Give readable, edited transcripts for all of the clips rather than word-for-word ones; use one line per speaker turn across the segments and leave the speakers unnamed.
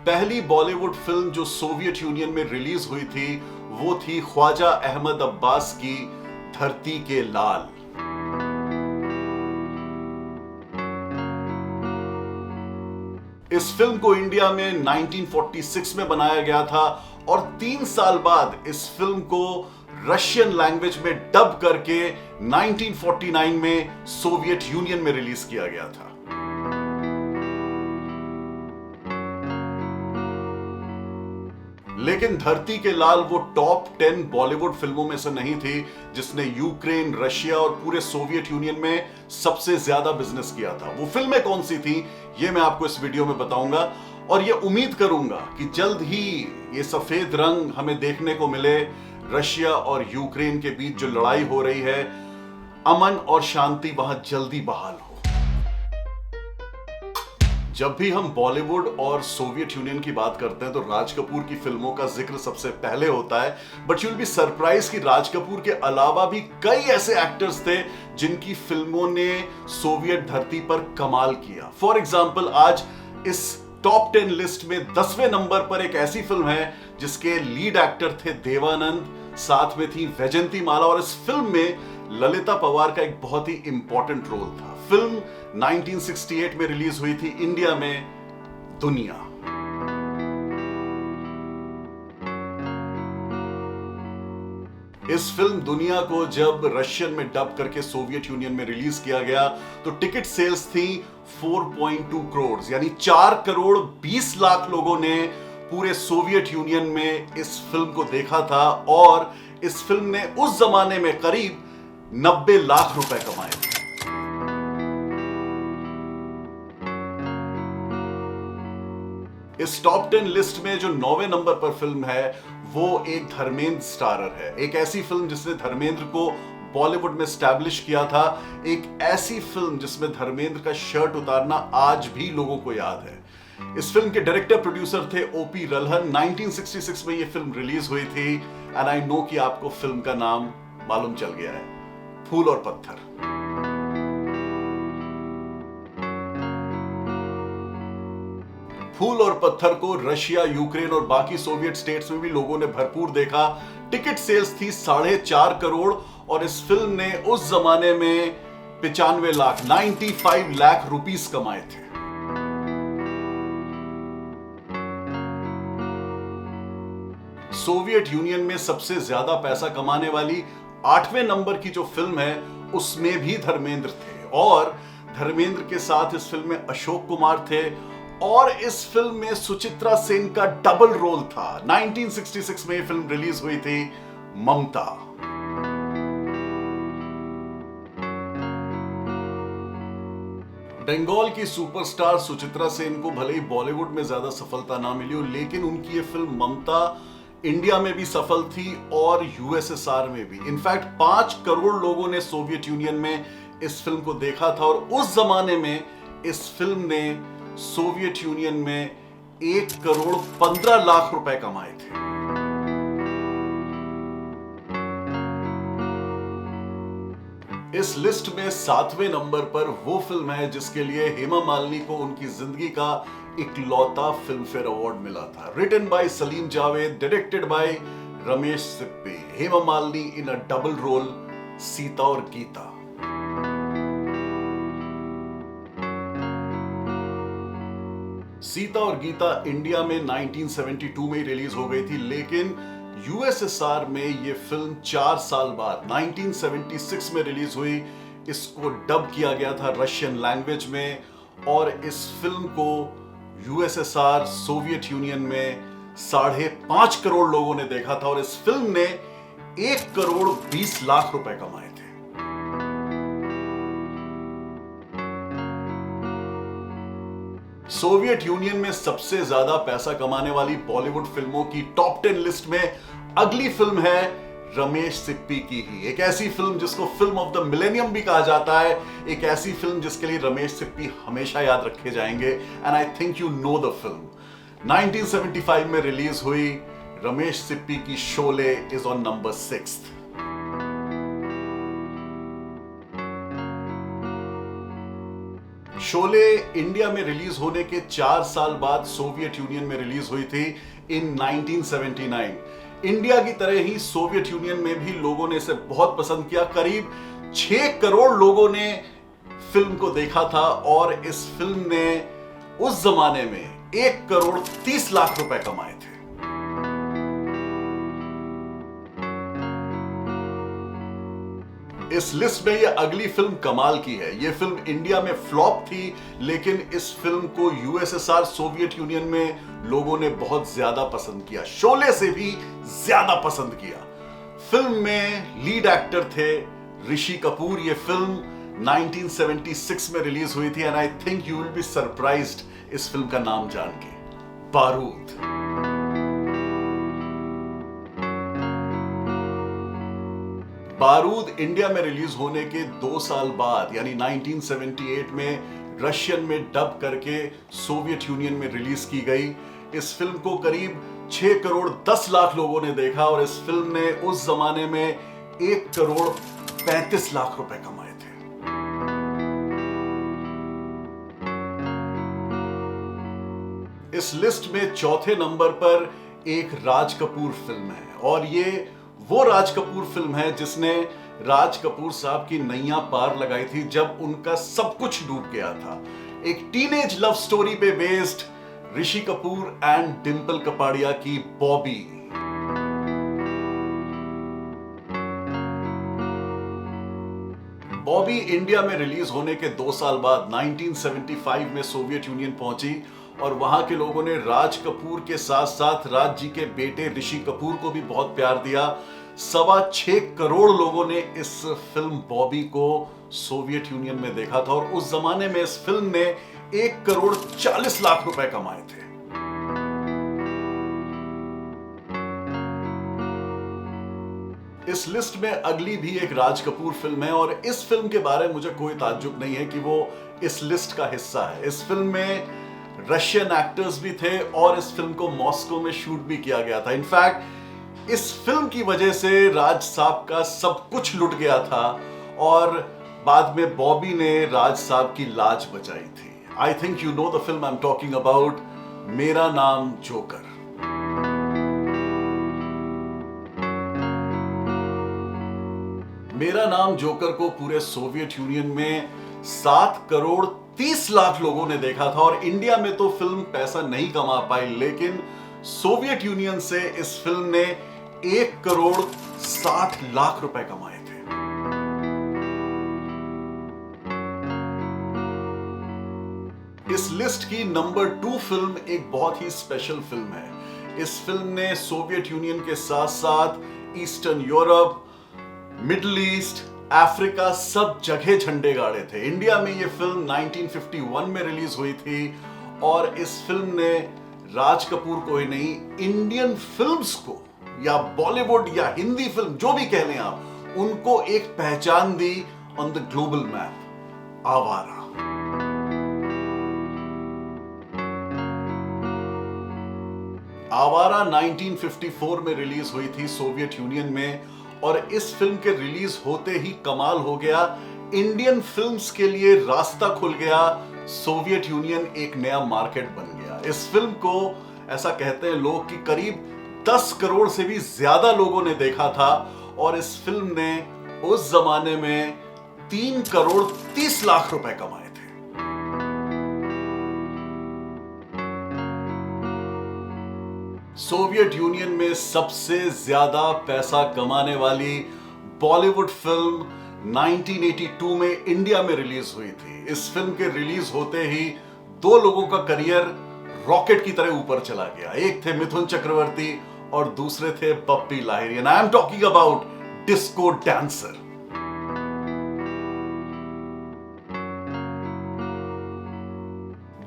पहली बॉलीवुड फिल्म जो Soviet union में रिलीज हुई थी वो थी ख्वाजा अहमद अब्बास की धरती के लाल। इस फिल्म को इंडिया में 1946 में बनाया गया था और 3 साल बाद इस फिल्म को रशियन लैंग्वेज में डब करके 1949 में सोवियत यूनियन में रिलीज किया गया था। लेकिन धरती के लाल वो टॉप 10 बॉलीवुड फिल्मों में से नहीं थी जिसने यूक्रेन, रशिया और पूरे सोवियत यूनियन में सबसे ज्यादा बिजनेस किया था। वो फिल्में कौन सी थी ये मैं आपको इस वीडियो में बताऊंगा और ये उम्मीद करूंगा कि जल्द ही ये सफेद रंग हमें देखने को मिले। रशिया और यूक्रेन के बीच जो लड़ाई हो रही है, अमन और शांति वहां जल्दी बहाल हो। जब भी हम बॉलीवुड और सोवियत यूनियन की बात करते हैं तो राज कपूर की फिल्मों का जिक्र सबसे पहले होता है। But you will be surprise कि राज कपूर के अलावा भी कई ऐसे एक्टर्स थे जिनकी फिल्मों ने सोवियत धरती पर कमाल किया। फॉर एग्जाम्पल, आज इस टॉप 10 लिस्ट में 10वें नंबर पर एक ऐसी फिल्म है जिसके लीड एक्टर थे देवानंद, साथ में थी वैजंती माला और इस फिल्म में ललिता पवार का एक बहुत ही इंपॉर्टेंट रोल था। फिल्म 1968 में रिलीज हुई थी इंडिया में, दुनिया। इस फिल्म दुनिया को जब रशियन में डब करके सोवियत यूनियन में रिलीज किया गया तो टिकट सेल्स थी 4.2 करोड़, यानी 4 करोड़ 20 लाख लोगों ने पूरे सोवियत यूनियन में इस फिल्म को देखा था और इस फिल्म ने उस जमाने में करीब 90 लाख रुपए कमाए थे। इस टॉप 10 लिस्ट में जो 9वें नंबर पर फिल्म है वो एक धर्मेंद्र स्टारर है। एक ऐसी फिल्म जिसने धर्मेंद्र को बॉलीवुड में स्टैब्लिश किया था, एक ऐसी फिल्म जिसमें धर्मेंद्र का शर्ट उतारना आज भी लोगों को याद है। इस फिल्म के डायरेक्टर प्रोड्यूसर थे ओपी रल्हन। 1966 में ये फिल्म रिलीज हुई थी एंड आई नो कि आपको फिल्म का नाम मालूम चल गया है, फूल और पत्थर। फूल और पत्थर को रशिया, यूक्रेन और बाकी सोवियत स्टेट्स में भी लोगों ने भरपूर देखा। टिकट सेल्स थी 4.5 करोड़ और इस फिल्म ने उस जमाने में 95 लाख रुपीस कमाए थे। सोवियत यूनियन में सबसे ज्यादा पैसा कमाने वाली 8वें नंबर की जो फिल्म है उसमें भी धर्मेंद्र थे और धर्मेंद्र के साथ इस फिल्म में अशोक कुमार थे और इस फिल्म में सुचित्रा सेन का डबल रोल था। 1966 में यह फिल्म रिलीज हुई थी, ममता। बंगाल की सुपरस्टार सुचित्रा सेन को भले ही बॉलीवुड में ज्यादा सफलता ना मिली हो, लेकिन उनकी ये फिल्म ममता इंडिया में भी सफल थी और यूएसएसआर में भी। इनफैक्ट 5 करोड़ लोगों ने सोवियत यूनियन में इस फिल्म को देखा था और उस जमाने में इस फिल्म ने सोवियत यूनियन में 1 करोड़ 15 लाख रुपए कमाए थे। इस लिस्ट में 7वें नंबर पर वो फिल्म है जिसके लिए हेमा मालिनी को उनकी जिंदगी का इकलौता फिल्म फेयर अवार्ड मिला था। Written by Salim Javed, directed by Ramesh Sippy. Hema Malini in a double role, Sita और गीता। सीता और गीता इंडिया में 1972 में रिलीज हो गई थी, लेकिन यूएसएसआर में ये फिल्म 4 साल बाद 1976 में रिलीज हुई। इसको डब किया गया था रशियन लैंग्वेज में और इस फिल्म को यूएसएसआर, सोवियत यूनियन में 5.5 करोड़ लोगों ने देखा था और इस फिल्म ने 1 करोड़ 20 लाख रुपए कमाए थे। सोवियत यूनियन में सबसे ज्यादा पैसा कमाने वाली बॉलीवुड फिल्मों की टॉप 10 लिस्ट में अगली फिल्म है रमेश सिप्पी की ही। एक ऐसी फिल्म जिसको फिल्म ऑफ द मिलेनियम भी कहा जाता है, एक ऐसी फिल्म जिसके लिए रमेश सिप्पी हमेशा याद रखे जाएंगे and I think you know the film. 1975 में रिलीज हुई रमेश सिप्पी की Sholay is on number 6। Sholay India में रिलीज होने के 4 साल बाद सोवियत यूनियन में रिलीज हुई थी इन 1979। इंडिया की तरह ही सोवियत यूनियन में भी लोगों ने इसे बहुत पसंद किया। करीब 6 करोड़ लोगों ने फिल्म को देखा था और इस फिल्म ने उस जमाने में 1 करोड़ 30 लाख रुपए कमाए थे। इस लिस्ट में ये अगली फिल्म कमाल की है। ये फिल्म इंडिया में फ्लॉप थी, लेकिन इस फिल्म को यूएसएसआर सोवियत यूनियन में लोगों ने बहुत ज्यादा पसंद किया, शोले से भी ज्यादा पसंद किया। फिल्म में लीड एक्टर थे ऋषि कपूर। ये फिल्म 1976 में रिलीज हुई थी and I think you will be surprised इस फिल्म का नाम जान के, बारूद। बारूद इंडिया में रिलीज होने के 2 साल बाद यानी 1978 में रशियन में डब करके सोवियत यूनियन में रिलीज की गई। इस फिल्म को करीब 6 करोड़ 10 लाख लोगों ने देखा और इस फिल्म ने उस जमाने में 1 करोड़ 35 लाख रुपए कमाए थे। इस लिस्ट में चौथे नंबर पर एक राज कपूर फिल्म है और ये वो राज कपूर फिल्म है जिसने राज कपूर साहब की नैया पार लगाई थी जब उनका सब कुछ डूब गया था। एक टीनेज लव स्टोरी पे बेस्ड ऋषि कपूर एंड डिंपल कपाड़िया की बॉबी। बॉबी इंडिया में रिलीज होने के 2 साल बाद 1975 में सोवियत यूनियन पहुंची और वहां के लोगों ने राज कपूर के साथ साथ राज जी के बेटे ऋषि कपूर को भी बहुत प्यार दिया। 6.25 करोड़ लोगों ने इस फिल्म बॉबी को सोवियत यूनियन में देखा था और उस जमाने में इस फिल्म ने 1 करोड़ 40 लाख रुपए कमाए थे। इस लिस्ट में अगली भी एक राज कपूर फिल्म है और इस फिल्म के बारे में मुझे कोई ताज्जुब नहीं है कि वो इस लिस्ट का हिस्सा है। इस फिल्म में रशियन एक्टर्स भी थे और इस फिल्म को मॉस्को में शूट भी किया गया था। इनफैक्ट इस फिल्म की वजह से राज साहब का सब कुछ लुट गया था और बाद में बॉबी ने राज साहब की लाज बचाई थी। I think you know the film I am talking about, मेरा नाम जोकर। मेरा नाम जोकर को पूरे सोवियत यूनियन में 7 करोड़ 30 लाख लोगों ने देखा था और इंडिया में तो फिल्म पैसा नहीं कमा पाई, लेकिन सोवियत यूनियन से इस फिल्म ने 1 करोड़ 60 लाख रुपए कमाए थे। इस लिस्ट की नंबर 2 फिल्म एक बहुत ही स्पेशल फिल्म है। इस फिल्म ने सोवियत यूनियन के साथ साथ eastern Europe, middle east, Africa सब जगह झंडे गाड़े थे। इंडिया में यह फिल्म 1951 में रिलीज हुई थी और इस फिल्म ने राज कपूर को ही नहीं, इंडियन फिल्म्स को या बॉलीवुड या हिंदी फिल्म जो भी कह लें आप, उनको एक पहचान दी ऑन द ग्लोबल मैप। आवारा। आवारा 1954 में रिलीज हुई थी सोवियत यूनियन में और इस फिल्म के रिलीज होते ही कमाल हो गया। इंडियन फिल्म्स के लिए रास्ता खुल गया, सोवियत यूनियन एक नया मार्केट बन गया। इस फिल्म को ऐसा कहते हैं लोग कि करीब 10 करोड़ से भी ज्यादा लोगों ने देखा था और इस फिल्म ने उस जमाने में 3 करोड़ 30 लाख रुपए कमाए थे। सोवियत यूनियन में सबसे ज्यादा पैसा कमाने वाली बॉलीवुड फिल्म 1982 में इंडिया में रिलीज हुई थी। इस फिल्म के रिलीज होते ही 2 लोगों का करियर रॉकेट की तरह ऊपर चला गया। एक थे मिथुन चक्रवर्ती और दूसरे थे Bappi Lahiri. And I am talking about Disco Dancer.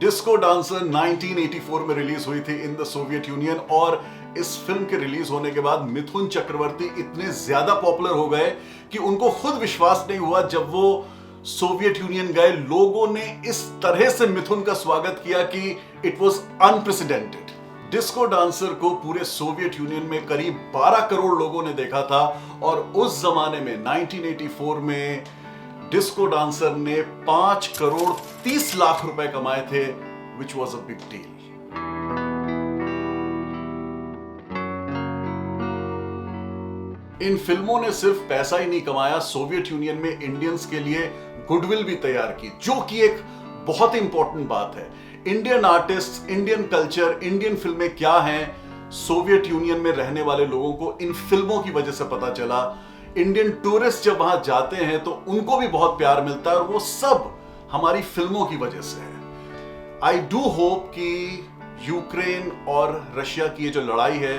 Disco Dancer 1984 में रिलीज हुई थी इन द सोवियत यूनियन और इस फिल्म के रिलीज होने के बाद मिथुन चक्रवर्ती इतने ज्यादा पॉपुलर हो गए कि उनको खुद विश्वास नहीं हुआ जब वो सोवियत यूनियन गए। लोगों ने इस तरह से मिथुन का स्वागत किया कि it was unprecedented. Disco dancer को पूरे सोवियत यूनियन में करीब 12 करोड़ लोगों ने देखा था और उस जमाने में 1984 में डिस्को डांसर ने 5 करोड़ 30 लाख रुपए कमाए थे, which was a big deal. इन फिल्मों ने सिर्फ पैसा ही नहीं कमाया, सोवियत यूनियन में इंडियंस के लिए गुडविल भी तैयार की, जो कि एक बहुत इंपॉर्टेंट बात है। Indian artist, Indian culture, Indian फिल्में क्या हैं, सोवियत यूनियन में रहने वाले लोगों को इन फिल्मों की वजह से पता चला। इंडियन टूरिस्ट जब वहां जाते हैं तो उनको भी बहुत प्यार मिलता है, और वो सब हमारी फिल्मों की वजह से है। आई डू होप कि यूक्रेन और रशिया की ये जो लड़ाई है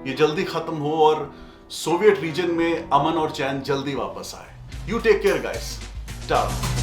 ये जल्दी खत्म हो और सोवियत रीजन में अमन और चैन जल्दी वापस आए। You take care guys, Tata.